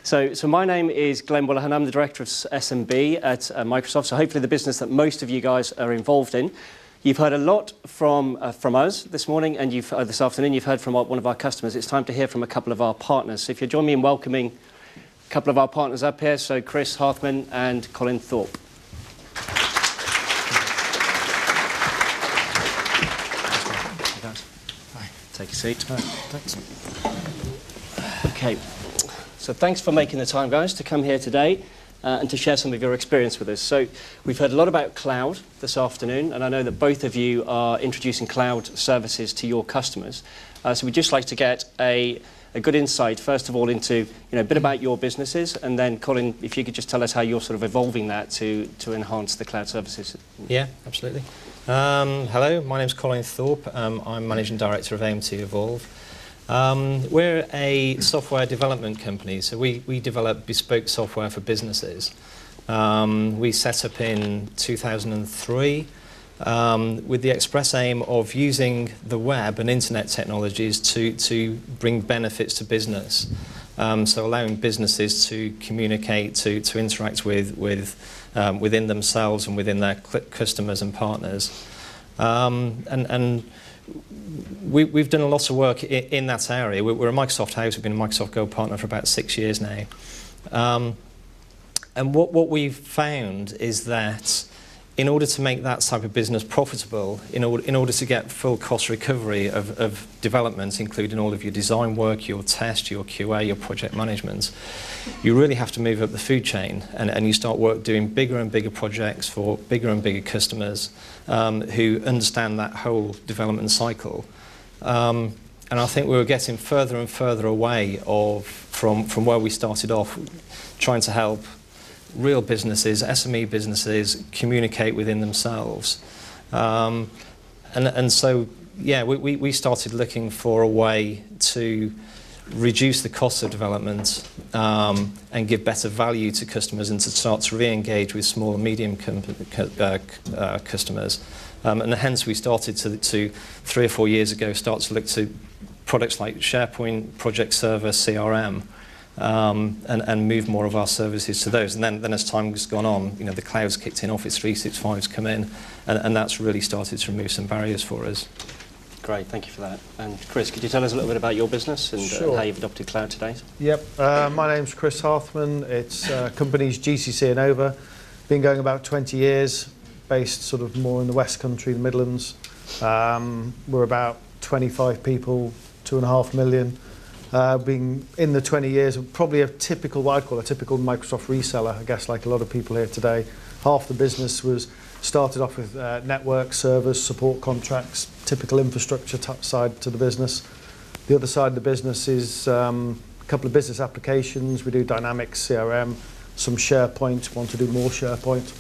So my name is Glenn Willihan. I'm the Director of S&B at Microsoft, so hopefully the business that most of you guys are involved in. You've heard a lot from us this morning, and this afternoon you've heard from one of our customers. It's time to hear from a couple of our partners. So if you'll join me in welcoming a couple of our partners up here, so Chris Harthman and Colin Thorpe. Take a seat. Thanks. Okay. So thanks for making the time, guys, to come here today and to share some of your experience with us. So we've heard a lot about cloud this afternoon, and I know that both of you are introducing cloud services to your customers. So we'd just like to get a good insight, first of all, into a bit about your businesses, and then, Colin, if you could just tell us how you're sort of evolving that to enhance the cloud services. Yeah, absolutely. Hello, my name's Colin Thorpe. I'm Managing Director of AMT Evolve. We're a software development company, so we develop bespoke software for businesses. We set up in 2003 with the express aim of using the web and internet technologies to bring benefits to business. So allowing businesses to communicate, to interact within themselves and within their customers and partners. And we've done a lot of work in that area. We're a Microsoft house. We've been a Microsoft Gold partner for about 6 years now. And what we've found is that in order to make that type of business profitable, in order to get full cost recovery of development, including all of your design work, your test, your QA, your project management, you really have to move up the food chain, and you start doing bigger and bigger projects for bigger and bigger customers who understand that whole development cycle. And I think we were getting further and further away from where we started off, trying to help real businesses, SME businesses, communicate within themselves. And so, yeah, we started looking for a way to reduce the cost of development and give better value to customers, and to start to re-engage with small and medium customers. And hence we started to 3 or 4 years ago, start to look to products like SharePoint, Project Server, CRM, and move more of our services to those. And then as time has gone on, the cloud's kicked in, Office 365's come in, and that's really started to remove some barriers for us. Great, thank you for that. And Chris, could you tell us a little bit about your business and Sure. how you've adopted cloud today? Yep, my name's Chris Harthman. It's company's GCC and over. Been going about 20 years, based sort of more in the West Country, the Midlands. We're about 25 people, 2.5 million. Been in the 20 years, probably what I'd call a typical Microsoft reseller, I guess, like a lot of people here today. Half the business was started off with network, servers, support contracts, typical infrastructure side to the business. The other side of the business is a couple of business applications. We do Dynamics, CRM, some SharePoint, want to do more SharePoint,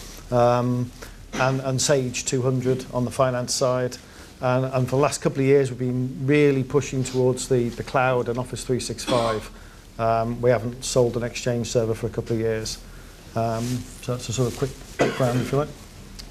and Sage 200 on the finance side. And for the last couple of years, we've been really pushing towards the cloud and Office 365. We haven't sold an Exchange server for a couple of years. So that's a sort of quick background, if you like.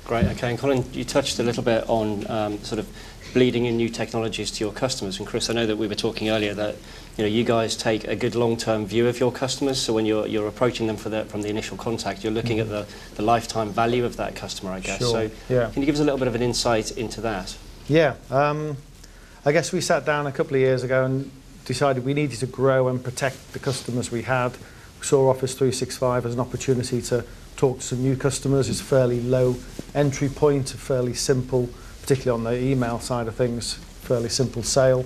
Great, okay. And Colin, you touched a little bit on sort of bleeding in new technologies to your customers. And Chris, I know that we were talking earlier that you guys take a good long-term view of your customers. So when you're approaching them from the initial contact, you're looking at the lifetime value of that customer, I guess. Sure. So yeah. Can you give us a little bit of an insight into that? Yeah, I guess we sat down a couple of years ago and decided we needed to grow and protect the customers we had. We saw Office 365 as an opportunity to talk to some new customers. It's a fairly low entry point, fairly simple, particularly on the email side of things, fairly simple sale.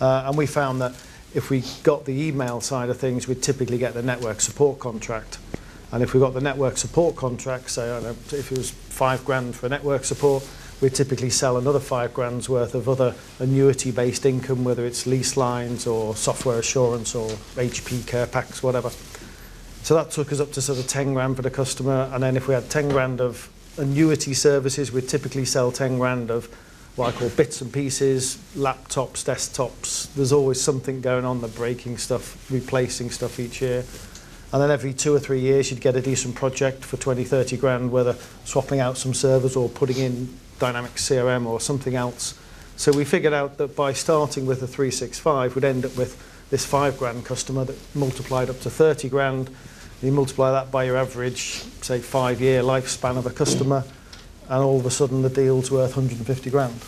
And we found that if we got the email side of things, we'd typically get the network support contract. And if we got the network support contract, say, I don't know, if it was £5,000 for network support, we typically sell another £5,000 worth of other annuity-based income, whether it's lease lines or software assurance or HP care packs, whatever. So that took us up to sort of £10,000 for the customer. And then if we had £10,000 of annuity services, we'd typically sell £10,000 of what I call bits and pieces, laptops, desktops. There's always something going on, the breaking stuff, replacing stuff each year. And then every 2 or 3 years, you'd get a decent project for 20, 30 grand, whether swapping out some servers or putting in Dynamics CRM or something else. So we figured out that by starting with a 365, we'd end up with this 5 grand customer that multiplied up to 30 grand. You multiply that by your average, say, 5-year lifespan of a customer, and all of a sudden the deal's worth 150 grand.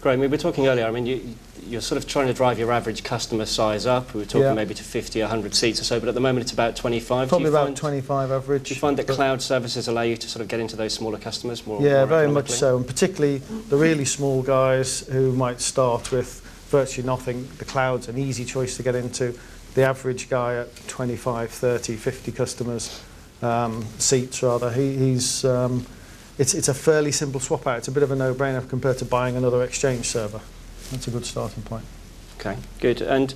Graham, we were talking earlier, I mean, you're sort of trying to drive your average customer size up. We were talking maybe to 50, 100 seats or so, but at the moment it's about 25. Probably about 25 average. Do you find that cloud services allow you to sort of get into those smaller customers more? Yeah, more very much so, and particularly the really small guys who might start with virtually nothing. The cloud's an easy choice to get into. The average guy at 25, 30, 50 customers, seats rather, it's a fairly simple swap out. It's a bit of a no-brainer compared to buying another Exchange server. That's a good starting point. Okay, good. And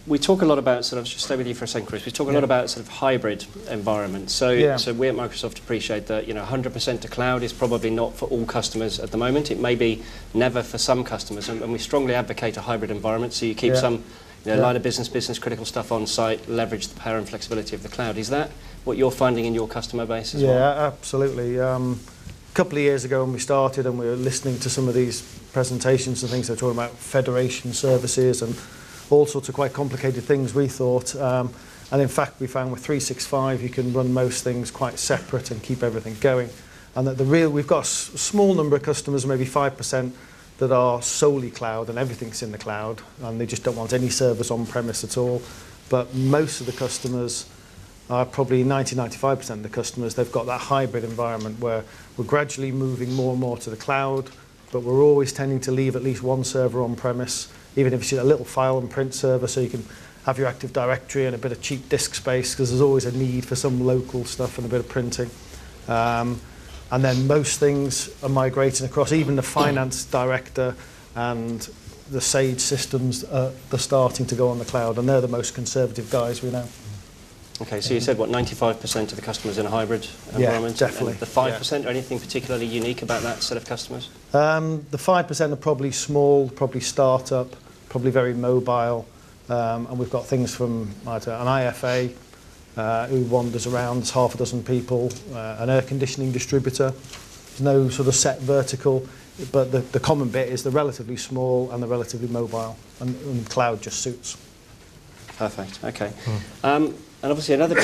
we talk a lot about sort of, just stay with you for a second, Chris. We talk a lot about sort of hybrid environments. So we at Microsoft appreciate that 100% to cloud is probably not for all customers at the moment. It may be never for some customers, and we strongly advocate a hybrid environment. So you keep some line of business critical stuff on site, leverage the power and flexibility of the cloud. Is that what you're finding in your customer base as well? Yeah, absolutely. A couple of years ago when we started and we were listening to some of these presentations and things, they're talking about federation services and all sorts of quite complicated things, we thought. And in fact, we found with 365 you can run most things quite separate and keep everything going. And that we've got a small number of customers, maybe 5%, that are solely cloud and everything's in the cloud and they just don't want any servers on premise at all. But most of the customers are probably 90-95% of the customers, they've got that hybrid environment where we're gradually moving more and more to the cloud, but we're always tending to leave at least one server on premise, even if it's a little file and print server, so you can have your Active Directory and a bit of cheap disk space, because there's always a need for some local stuff and a bit of printing. And then most things are migrating across, even the finance director and the Sage systems, they're starting to go on the cloud, and they're the most conservative guys we know. Okay, so you said, what, 95% of the customers in a hybrid environment? Yeah, definitely. And the 5%, or anything particularly unique about that set of customers? The 5% are probably small, probably start-up, probably very mobile, and we've got things from an IFA who wanders around, there's half a dozen people, an air conditioning distributor. There's no sort of set vertical, but the common bit is they're relatively small and they're relatively mobile, and cloud just suits. Perfect, okay. And obviously another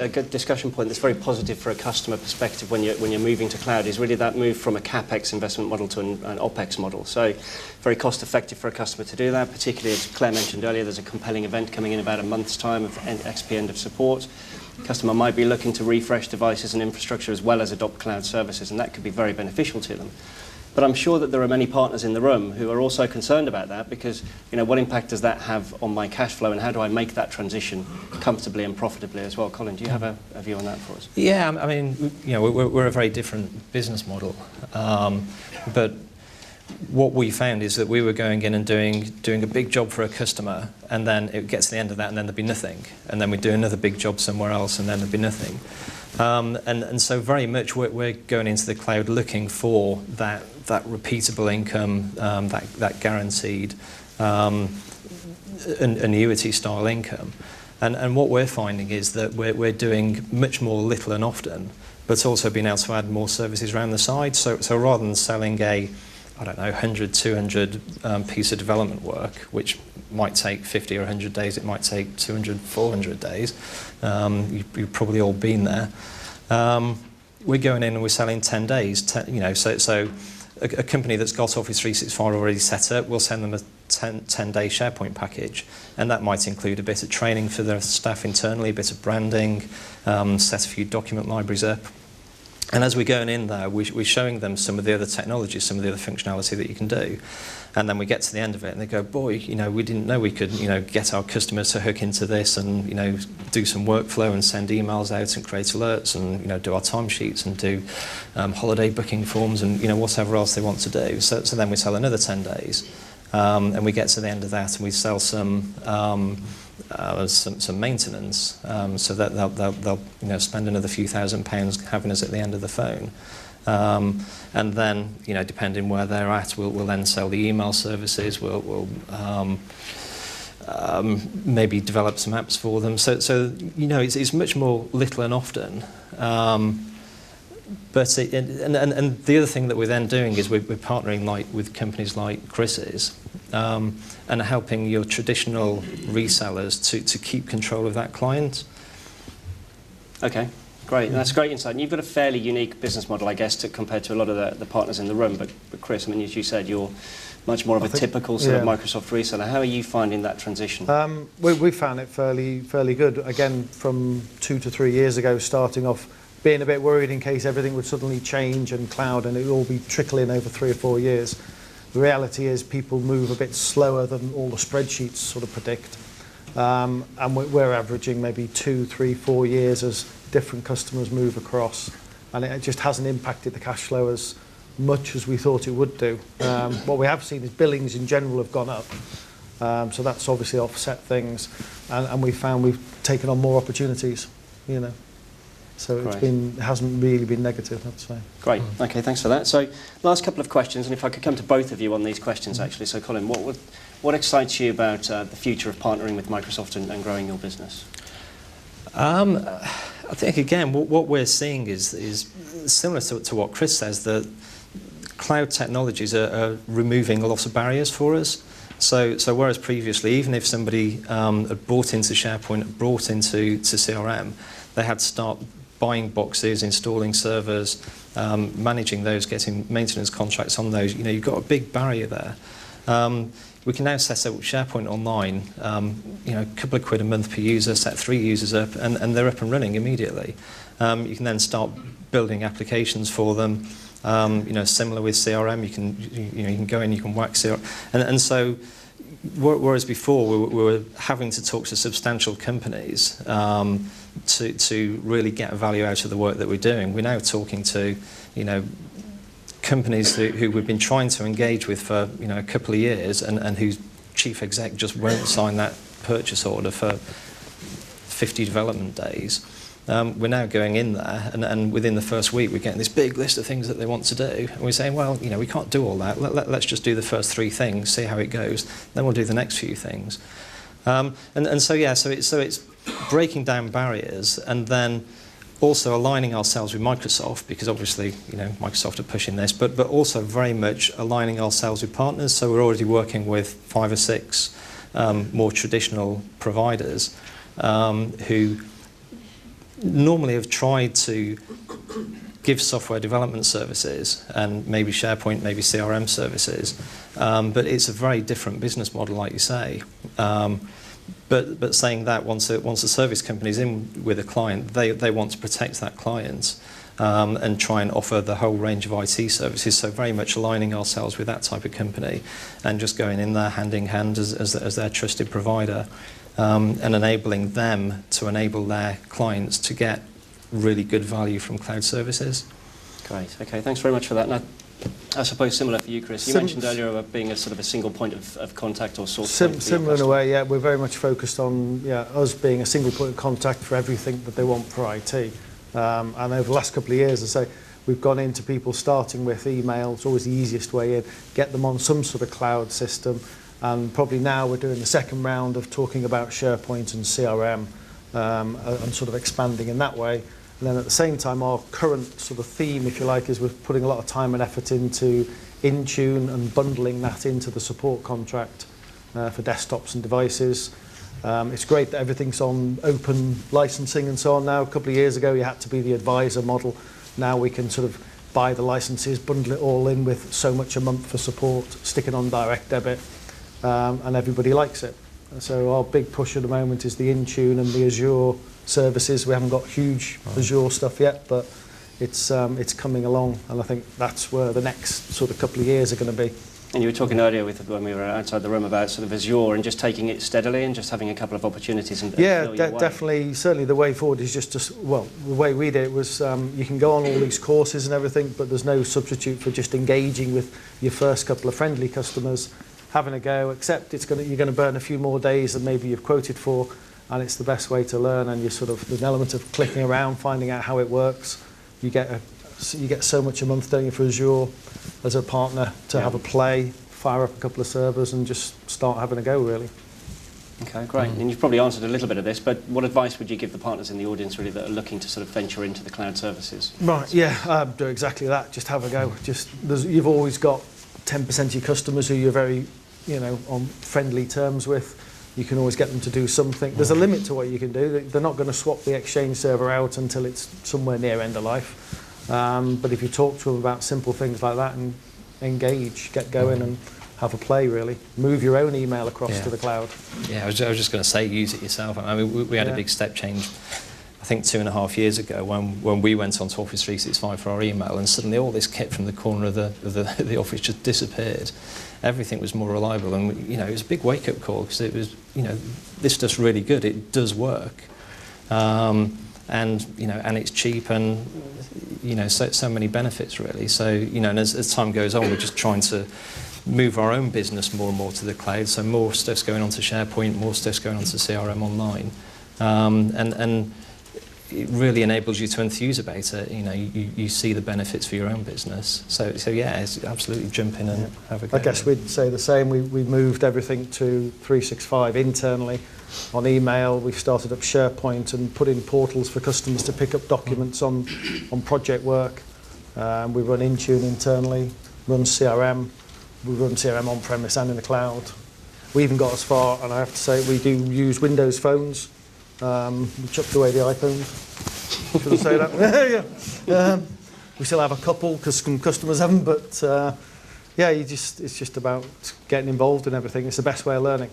a good discussion point that's very positive for a customer perspective when you're moving to cloud is really that move from a CapEx investment model to an OpEx model. So very cost effective for a customer to do that, particularly as Claire mentioned earlier, there's a compelling event coming in about a month's time of XP end of support. The customer might be looking to refresh devices and infrastructure as well as adopt cloud services, and that could be very beneficial to them. But I'm sure that there are many partners in the room who are also concerned about that because, what impact does that have on my cash flow and how do I make that transition comfortably and profitably as well? Colin, do you have a view on that for us? Yeah, I mean, we're a very different business model. But what we found is that we were going in and doing a big job for a customer, and then it gets to the end of that and then there'd be nothing. And then we'd do another big job somewhere else and then there'd be nothing. And so very much we're going into the cloud looking for that repeatable income, that guaranteed annuity style income. And what we're finding is that we're doing much more little and often, but also being able to add more services around the side. So rather than selling a 100, 200 piece of development work, which might take 50 or 100 days, it might take 200, 400 days. You've probably all been there. We're going in and we're selling 10 days. So a company that's got Office 365 already set up, we'll send them a 10-day SharePoint package, and that might include a bit of training for their staff internally, a bit of branding, set a few document libraries up. And as we're going in there, we're showing them some of the other technologies, some of the other functionality that you can do. And then we get to the end of it and they go, boy, we didn't know we could, get our customers to hook into this and, do some workflow and send emails out and create alerts and, do our timesheets and do holiday booking forms and, whatever else they want to do. So then we sell another 10 days. And we get to the end of that and we sell some maintenance, so that they'll spend another few £1,000s having us at the end of the phone. And then, depending where they're at, we'll then sell the email services. We'll maybe develop some apps for them. So it's much more little and often. But and the other thing that we're then doing is we're partnering with companies like Chris's, and helping your traditional resellers to keep control of that client. Okay, great. That's great insight. And you've got a fairly unique business model, I guess, compared to a lot of the partners in the room. But Chris, I mean, as you said, you're much more of a typical sort of Microsoft reseller. How are you finding that transition? We found it fairly good. Again, from 2 to 3 years ago, starting off being a bit worried in case everything would suddenly change and cloud and it would all be trickling over 3 or 4 years. The reality is people move a bit slower than all the spreadsheets sort of predict. And we're averaging maybe 2, 3, 4 years as different customers move across. And it just hasn't impacted the cash flow as much as we thought it would do. What we have seen is billings in general have gone up. So that's obviously offset things. And we found we've taken on more opportunities, you know. So it hasn't really been negative, I'd say. Great. Okay, thanks for that. So last couple of questions, and if I could come to both of you on these questions, actually. So Colin, what excites you about the future of partnering with Microsoft and growing your business? I think, again, what we're seeing is similar to what Chris says, that cloud technologies are removing a lot of barriers for us. So whereas previously, even if somebody had bought into SharePoint, brought into CRM, they had to start buying boxes, installing servers, managing those, getting maintenance contracts on those. You know, you've got a big barrier there. We can now set up SharePoint online, you know, a couple of quid a month per user, set 3 users up, and they're up and running immediately. You can then start building applications for them. You know, similar with CRM, you can go in, you can whack CRM, and so whereas before we were having to talk to substantial companies to really get value out of the work that we're doing, we're now talking to, you know, companies who we've been trying to engage with for, you know, a couple of years, and whose chief exec just won't sign that purchase order for 50 development days. We're now going in there, and within the first week we're getting this big list of things that they want to do, and we're saying, well, you know, we can't do all that. Let's just do the first 3 things, see how it goes, then we'll do the next few things. So it's breaking down barriers, and then also aligning ourselves with Microsoft, because obviously, you know, Microsoft are pushing this, but also very much aligning ourselves with partners. So we're already working with 5 or 6 more traditional providers who normally have tried to give software development services and maybe SharePoint, maybe CRM services, but it's a very different business model, like you say. But saying that, once a service company is in with a client, they want to protect that client and try and offer the whole range of IT services. So very much aligning ourselves with that type of company and just going in there hand in hand as their trusted provider, and enabling them to enable their clients to get really good value from cloud services. Great. Okay, thanks very much for that. Now, I suppose similar for you, Chris. You mentioned earlier about being a sort of a single point of contact or source point. Similar in a way, yeah. We're very much focused on us being a single point of contact for everything that they want for IT. And over the last couple of years, as I say, we've gone into people starting with email. It's always the easiest way in. Get them on some sort of cloud system. And probably now we're doing the second round of talking about SharePoint and CRM and sort of expanding in that way. And then at the same time, our current sort of theme, if you like, is we're putting a lot of time and effort into Intune and bundling that into the support contract for desktops and devices. It's great that everything's on open licensing and so on now. A couple of years ago, you had to be the advisor model. Now we can sort of buy the licenses, bundle it all in with so much a month for support, stick it on direct debit, and everybody likes it. So our big push at the moment is the Intune and the Azure services. We haven't got huge Azure stuff yet, but it's coming along, and I think that's where the next sort of couple of years are going to be. And you were talking earlier when we were outside the room about sort of Azure and just taking it steadily and just having a couple of opportunities. And definitely. Certainly the way forward is just to, well, the way we did it was you can go on all these courses and everything, but there's no substitute for just engaging with your first couple of friendly customers, having a go, except you're going to burn a few more days than maybe you've quoted for, and it's the best way to learn. And there's an element of clicking around, finding out how it works. You get so much a month, don't you, for Azure as a partner to have a play, fire up a couple of servers and just start having a go, really. Okay, great. And you've probably answered a little bit of this, but what advice would you give the partners in the audience really that are looking to sort of venture into the cloud services? Right, yeah, do exactly that. Just have a go. You've always got 10% of your customers who you're very you know, on friendly terms with. You can always get them to do something. There's a limit to what you can do. They're not going to swap the Exchange server out until it's somewhere near end of life. But if you talk to them about simple things like that and engage, get going and have a play, really. Move your own email across to the cloud. Yeah, I was just going to say, use it yourself. I mean, we had a big step change, I think 2.5 years ago, when we went on to Office 365 for our email, and suddenly all this kit from the corner of the office just disappeared. Everything was more reliable, and you know, it was a big wake-up call, because it was, you know, this stuff's really good. It does work, and you know, and it's cheap, and you know, so many benefits really. So you know, and as time goes on, we're just trying to move our own business more and more to the cloud. So more stuff's going onto SharePoint, more stuff's going onto CRM Online, and it really enables you to enthuse about it. You know, you see the benefits for your own business. So yeah, it's absolutely jump in and have a go. I guess we'd say the same. We moved everything to 365 internally on email. We've started up SharePoint and put in portals for customers to pick up documents on project work. We run Intune internally, run CRM. We run CRM on-premise and in the cloud. We even got as far, and I have to say, we do use Windows phones. We chucked away the iPhone. Should I say that? Yeah. We still have a couple because some customers haven't, but yeah, it's just about getting involved in everything. It's the best way of learning.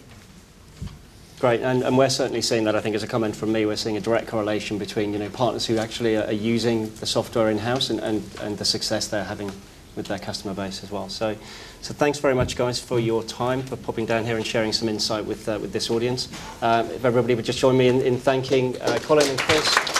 Great, and we're certainly seeing that. I think as a comment from me, we're seeing a direct correlation between, you know, partners who actually are using the software in-house and the success they're having with their customer base as well. So thanks very much, guys, for your time, for popping down here and sharing some insight with this audience. If everybody would just join me in thanking Colin and Chris.